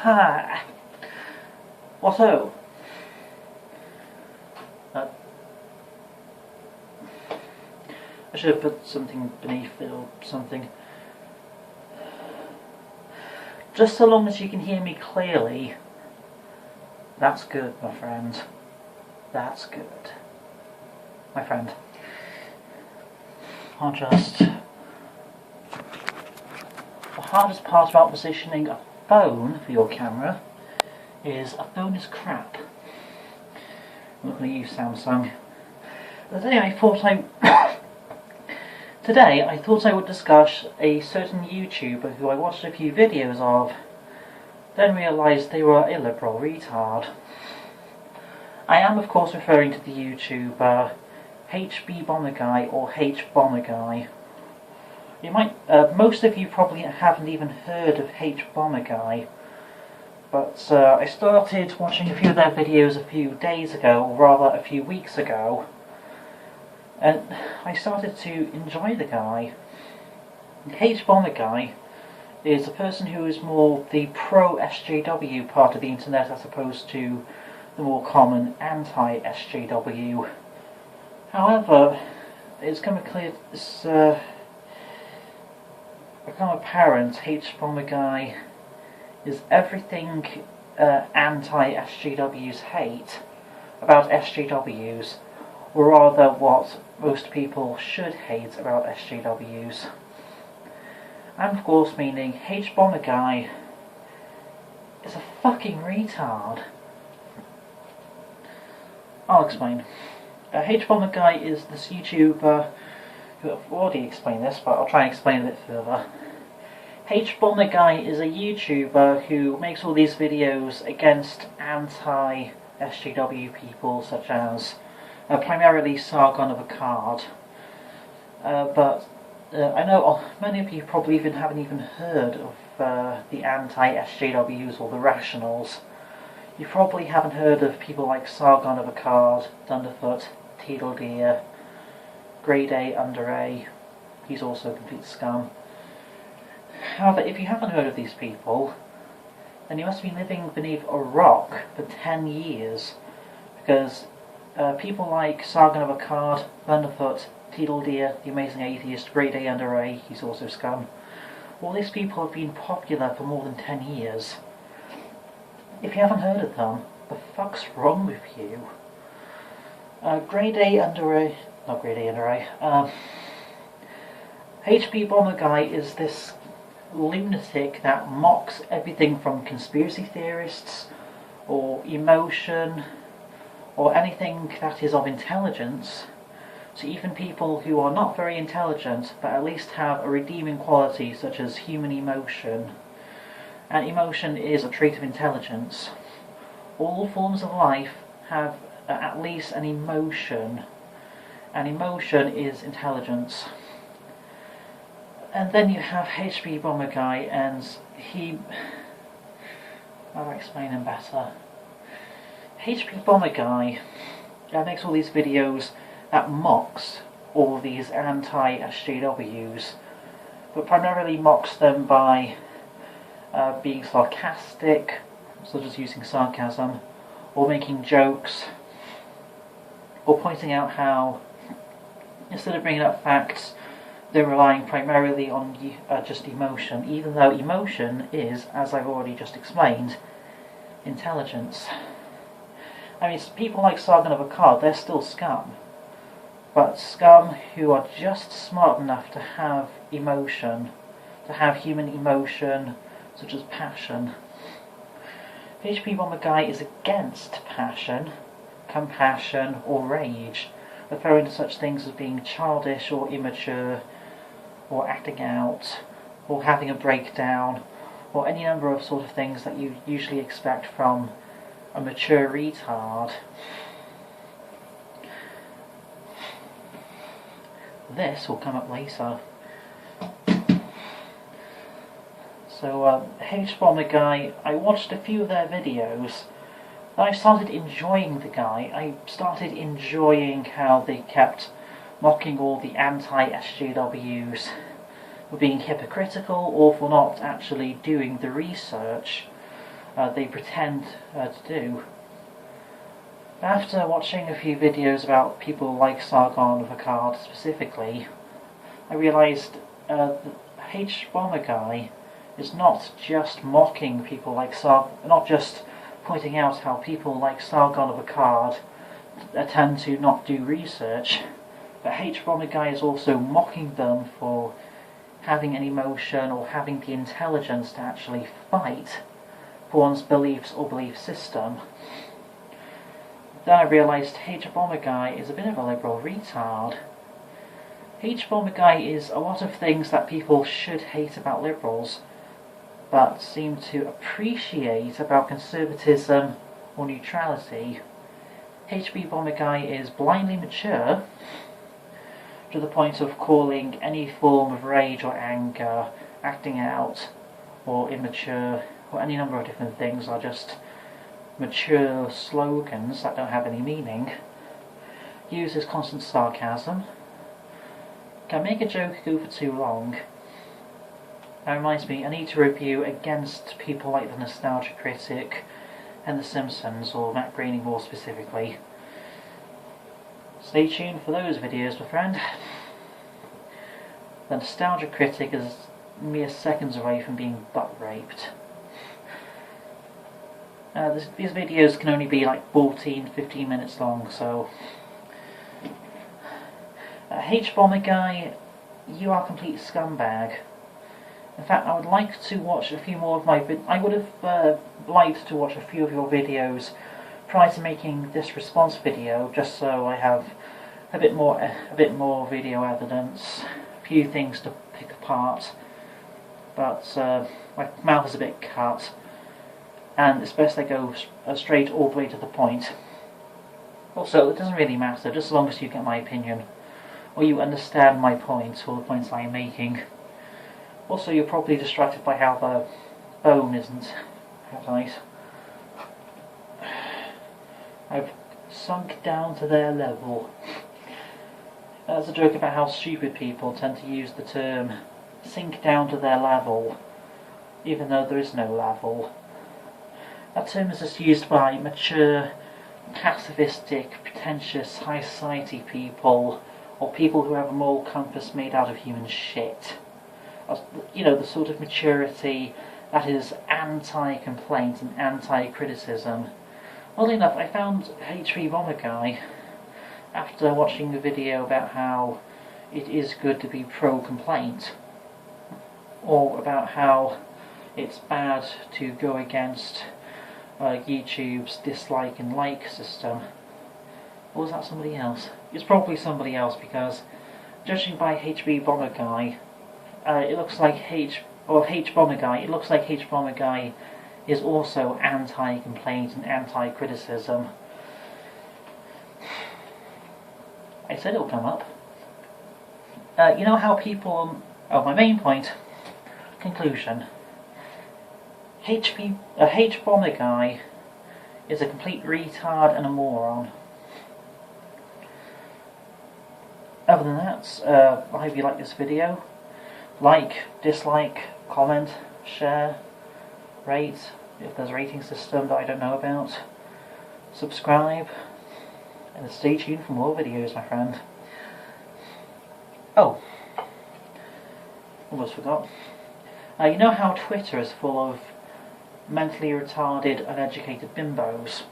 Hi. What's-o? I should have put something beneath it or something. Just so long as you can hear me clearly, that's good, my friend. That's good. My friend. The hardest part about positioning a phone for your camera is a phone is crap. I'm not going to use Samsung. But today I thought I would discuss a certain YouTuber who I watched a few videos of, then realised they were a liberal retard. I am of course referring to the YouTuber Hbomberguy or Hbomberguy. You might, most of you probably haven't even heard of Hbomberguy, but I started watching a few of their videos a few days ago, or rather a few weeks ago, and I started to enjoy the guy. Hbomberguy is a person who is more the pro-SJW part of the internet as opposed to the more common anti-SJW. However, it's become apparent Hbomberguy is everything anti-SJWs hate about SJWs, or rather what most people should hate about SJWs. And of course meaning Hbomberguy is a fucking retard. I'll explain. Hbomberguy is this YouTuber who, I've already explained this, but I'll try and explain it a bit further. Hbomberguy is a YouTuber who makes all these videos against anti-SJW people, such as primarily Sargon of Akkad. But I know many of you probably haven't even heard of the anti-SJWs or the rationals. You probably haven't heard of people like Sargon of Akkad, Thunderfoot, Teedledeer, Grade A, Under A. He's also a complete scum. However, if you haven't heard of these people, then you must be living beneath a rock for 10 years, because people like Sargon of Akkad, Thunderfoot, Teedledeer, the Amazing Atheist, Grade A, Under A, he's also scum. All these people have been popular for more than 10 years. If you haven't heard of them, the fuck's wrong with you? Grade A, Under A, not Grade A, Under A, Hbomberguy is this lunatic that mocks everything from conspiracy theorists, or emotion, or anything that is of intelligence, to even people who are not very intelligent, but at least have a redeeming quality such as human emotion. And emotion is a trait of intelligence. All forms of life have at least an emotion, and emotion is intelligence. And then you have Hbomberguy, and how do I explain him better? Hbomberguy makes all these videos that mocks all these anti-SJWs, but primarily mocks them by being sarcastic, such as using sarcasm, or making jokes, or pointing out how, instead of bringing up facts, they're relying primarily on just emotion, even though emotion is, as I've already just explained, intelligence. I mean, people like Sargon of Akkad, they're still scum, but scum who are just smart enough to have emotion, to have human emotion, such as passion. Hbomberguy is against passion, compassion, or rage, referring to such things as being childish or immature, or acting out, or having a breakdown, or any number of sort of things that you usually expect from a mature retard. This will come up later. So, Hbomberguy, I watched a few of their videos, and I started enjoying the guy. I started enjoying how they kept mocking all the anti-SJWs for being hypocritical or for not actually doing the research. they pretend to do. After watching a few videos about people like Sargon of Akkad specifically, I realised that Hbomberguy is not just mocking people like not just pointing out how people like Sargon of Akkad tend to not do research, but Hbomberguy is also mocking them for having an emotion or having the intelligence to actually fight for one's beliefs or belief system. Then I realised Hbomberguy is a bit of a liberal retard. Hbomberguy is a lot of things that people should hate about liberals, but seem to appreciate about conservatism or neutrality. Hbomberguy is blindly mature, to the point of calling any form of rage or anger, acting out, or immature, or any number of different things are just mature slogans that don't have any meaning. Uses constant sarcasm. Can make a joke go for too long. That reminds me, I need to review against people like the Nostalgia Critic and The Simpsons, or Matt Groening more specifically. Stay tuned for those videos, my friend. The Nostalgia Critic is mere seconds away from being butt-raped. These videos can only be like 14-15 minutes long, so... Hbomberguy, you are a complete scumbag. In fact, I would like to watch a few more of my I would have liked to watch a few of your videos prior to making this response video, just so I have a bit more video evidence, a few things to pick apart. But my mouth is a bit cut, and it's best I go straight all the way to the point. Also, it doesn't really matter, just as long as you get my opinion, or you understand my point, or the points I am making. Also, you're probably distracted by how the bone isn't nice. I've sunk down to their level. That's a joke about how stupid people tend to use the term sink down to their level, even though there is no level. That term is just used by mature, pacifistic, pretentious, high society people, or people who have a moral compass made out of human shit. You know, the sort of maturity that is anti-complaint and anti-criticism. Oddly enough, I found Hbomberguy, after watching a video about how it is good to be pro-complaint, or about how it's bad to go against YouTube's dislike and like system. Or was that somebody else? It's probably somebody else, because judging by Hbomberguy, it looks like Hbomberguy is also anti-complaint and anti-criticism. I said it'll come up. You know how people... my main point. Conclusion. Hbomberguy is a complete retard and a moron. Other than that, I hope you like this video. Like, dislike, comment, share, rate, if there's a rating system that I don't know about. Subscribe, and stay tuned for more videos, my friend. Oh, almost forgot. You know how Twitter is full of mentally retarded, uneducated bimbos?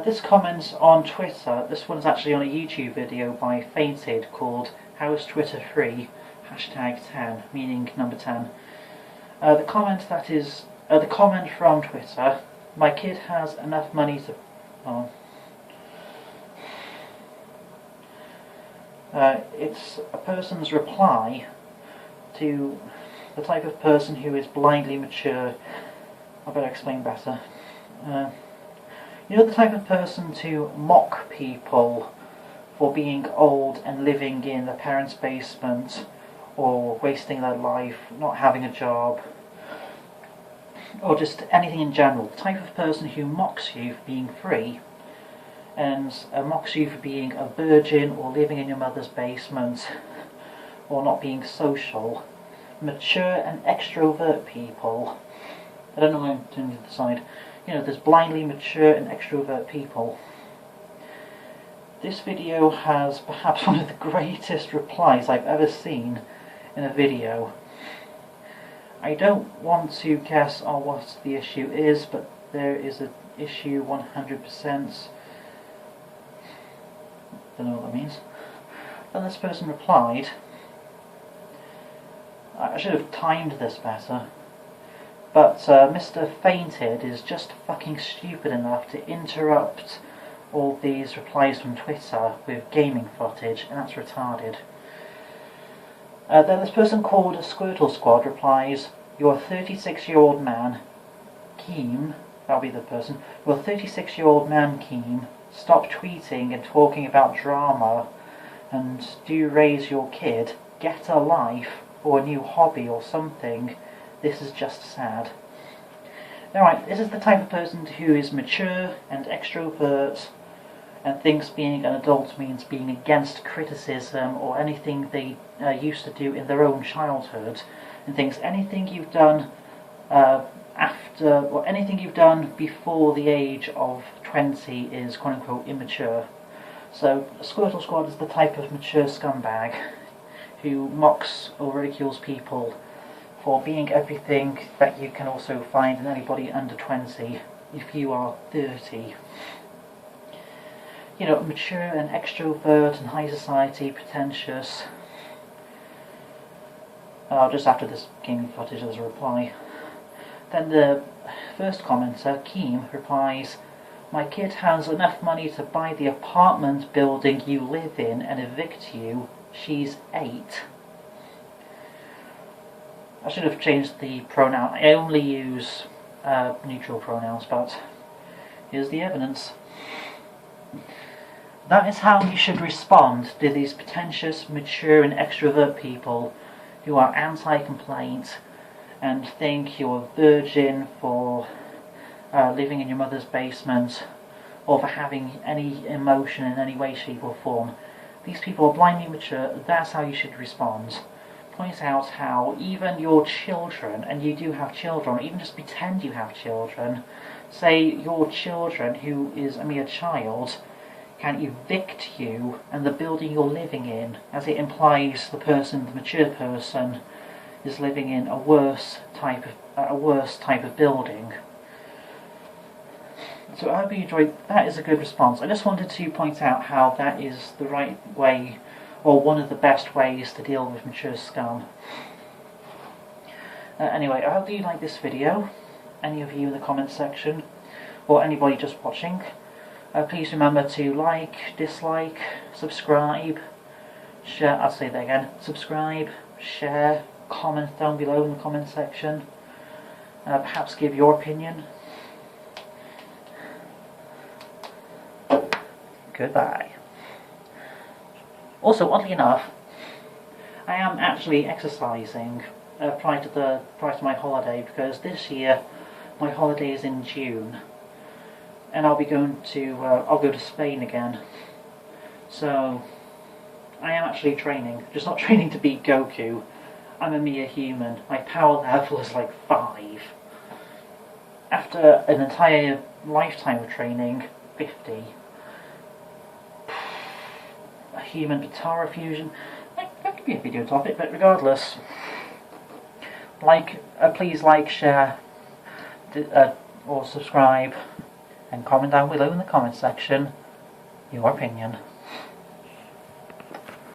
This comment on Twitter, this one's actually on a YouTube video by Fainted called How is Twitter Free? #10, meaning number 10. The comment from Twitter, my kid has enough money to... it's a person's reply to the type of person who is blindly mature. I better explain better. You know, the type of person to mock people for being old and living in their parents' basement, or wasting their life, not having a job, or just anything in general. The type of person who mocks you for being free, and mocks you for being a virgin, or living in your mother's basement, or not being social. Mature and extrovert people. I don't know why I'm turning to the side. You know, there's blindly mature and extrovert people. This video has perhaps one of the greatest replies I've ever seen in a video. I don't want to guess on what the issue is, but there is an issue 100%. Don't know what that means. Then this person replied, I should have timed this better, but Mr. Fainted is just fucking stupid enough to interrupt all these replies from Twitter with gaming footage, and that's retarded. Then this person called Squirtle Squad replies, you're a 36-year-old man, Keem, that'll be the person, you're a 36-year-old man, Keem, stop tweeting and talking about drama, and do raise your kid, get a life, or a new hobby or something, this is just sad. Alright, this is the type of person who is mature and extrovert, and thinks being an adult means being against criticism or anything they used to do in their own childhood, and thinks anything you've done anything you've done before the age of 20 is quote-unquote immature. So Squirtle Squad is the type of mature scumbag who mocks or ridicules people for being everything that you can also find in anybody under 20 if you are 30. You know, mature and extrovert and high society, pretentious. Just after this gaming footage there's a reply. Then the first commenter, Keem, replies, my kid has enough money to buy the apartment building you live in and evict you. She's 8. I should have changed the pronoun. I only use neutral pronouns, but here's the evidence. That is how you should respond to these pretentious, mature and extrovert people who are anti-complaint and think you're a virgin for living in your mother's basement or for having any emotion in any way, shape or form. These people are blindly mature, that's how you should respond. Point out how even your children, and you do have children, or even just pretend you have children, say your children, who is a mere child, can evict you and the building you're living in, as it implies the mature person, is living in a worse type of building. So I hope you enjoyed. That is a good response. I just wanted to point out how that is the right way, or one of the best ways to deal with mature scum. Anyway, I hope you like this video, any of you in the comments section, or anybody just watching. Please remember to like, dislike, subscribe, share, I'll say that again, subscribe, share, comment down below in the comment section, perhaps give your opinion. Goodbye. Also, oddly enough, I am actually exercising prior to my holiday, because this year my holiday is in June. And I'll go to Spain again. So I am actually training, just not training to beat Goku. I'm a mere human. My power level is like 5. After an entire lifetime of training, 50. A human Patara fusion. That could be a video topic, but regardless, please like, share, or subscribe. And comment down below in the comment section your opinion.